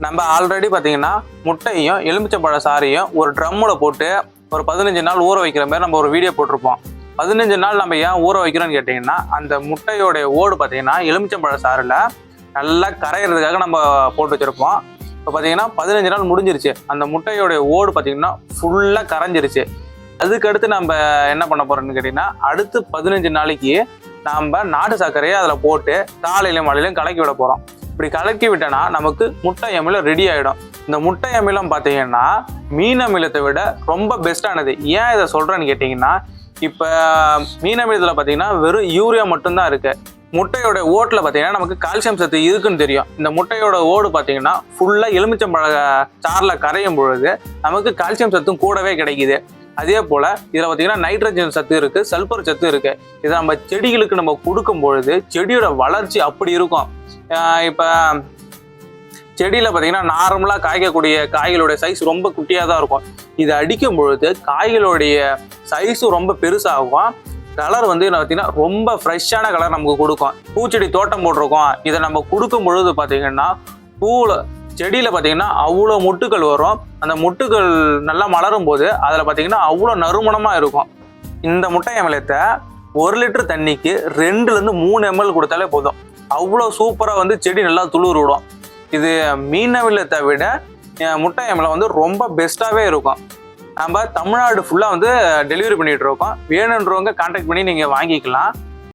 நம்ம ஆல்ரெடி பார்த்தீங்கன்னா முட்டையும் எலுமிச்சம்பழ சாறையும் ஒரு ட்ரம்மில் போட்டு ஒரு 15 நாள் ஊற வைக்கிற மாதிரி நம்ம ஒரு வீடியோ போட்டிருப்போம். 15 நாள் நம்ம ஏன் ஊற வைக்கிறோம்னு கேட்டிங்கன்னா, அந்த முட்டையோடைய ஓடு பார்த்தீங்கன்னா எலுமிச்சம்பழ சாறில் நல்லா கரையிறதுக்காக நம்ம போட்டு வச்சுருப்போம். இப்போ பார்த்தீங்கன்னா 15 நாள் முடிஞ்சிருச்சு. அந்த முட்டையோடைய ஓடு பார்த்தீங்கன்னா ஃபுல்லாக கரைஞ்சிருச்சு. அதுக்கடுத்து நம்ம என்ன பண்ண போகிறோம்னு கேட்டிங்கன்னா, அடுத்து 15 நாளைக்கு நம்ம நாட்டு சர்க்கரையை அதில் போட்டு காலையிலும் மழையிலும் கலக்கி விட போகிறோம். இப்படி கலக்கி விட்டோன்னா நமக்கு முட்டை அமிலம் ரெடி ஆகிடும். இந்த முட்டை அமிலம் பார்த்தீங்கன்னா மீன் அமிலத்தை விட ரொம்ப பெஸ்ட்டானது. ஏன் இதை சொல்கிறேன்னு கேட்டிங்கன்னா, இப்போ மீன் அமிலத்தில் பார்த்தீங்கன்னா வெறும் யூரியா மட்டும்தான் இருக்குது. முட்டையோட ஓட்டில் பார்த்தீங்கன்னா நமக்கு கால்சியம் சத்து இருக்குன்னு தெரியும். இந்த முட்டையோட ஓடு பார்த்தீங்கன்னா ஃபுல்லாக எலுமிச்சம்பழ சாறில் கரையும் பொழுது நமக்கு கால்சியம் சத்தும் கூடவே கிடைக்குது. அதே போல் இதில் பார்த்தீங்கன்னா நைட்ரஜன் சத்து இருக்குது, சல்பர் சத்து இருக்குது. இதை நம்ம செடிகளுக்கு நம்ம கொடுக்கும் பொழுது செடியோட வளர்ச்சி அப்படி இருக்கும். இப்போ செடியில் பார்த்தீங்கன்னா நார்மலாக காய்க்கக்கூடிய காய்களுடைய சைஸ் ரொம்ப குட்டியாக தான் இருக்கும். இதை அடிக்கும் பொழுது காய்களுடைய சைஸும் ரொம்ப பெருசாகும். கலர் வந்து பார்த்தீங்கன்னா ரொம்ப ஃப்ரெஷ்ஷான கலர் நமக்கு கொடுக்கும். பூச்செடி தோட்டம் போட்டிருக்கோம், இதை நம்ம கொடுக்கும் பொழுது பார்த்தீங்கன்னா பூவில் செடியில் பார்த்தீங்கன்னா அவ்வளோ மொட்டுக்கள் வரும். அந்த மொட்டுக்கள் நல்லா மலரும் போது அதில் பார்த்தீங்கன்னா அவ்வளோ நறுமணமாக இருக்கும். இந்த முட்டை அமிலத்தை 1 லிட்டர் தண்ணிக்கு 2லேருந்து 3 ml கொடுத்தாலே போதும். அவ்வளோ சூப்பராக வந்து செடி நல்லா துளிர் விடும். இது மீன் அமிலத்தை விட முட்டை அமிலம் வந்து ரொம்ப பெஸ்ட்டாகவே இருக்கும். நம்ம தமிழ்நாடு ஃபுல்லாக வந்து டெலிவரி பண்ணிகிட்டு இருக்கோம். வேணுன்றவங்க கான்டாக்ட் பண்ணி நீங்கள் வாங்கிக்கலாம்.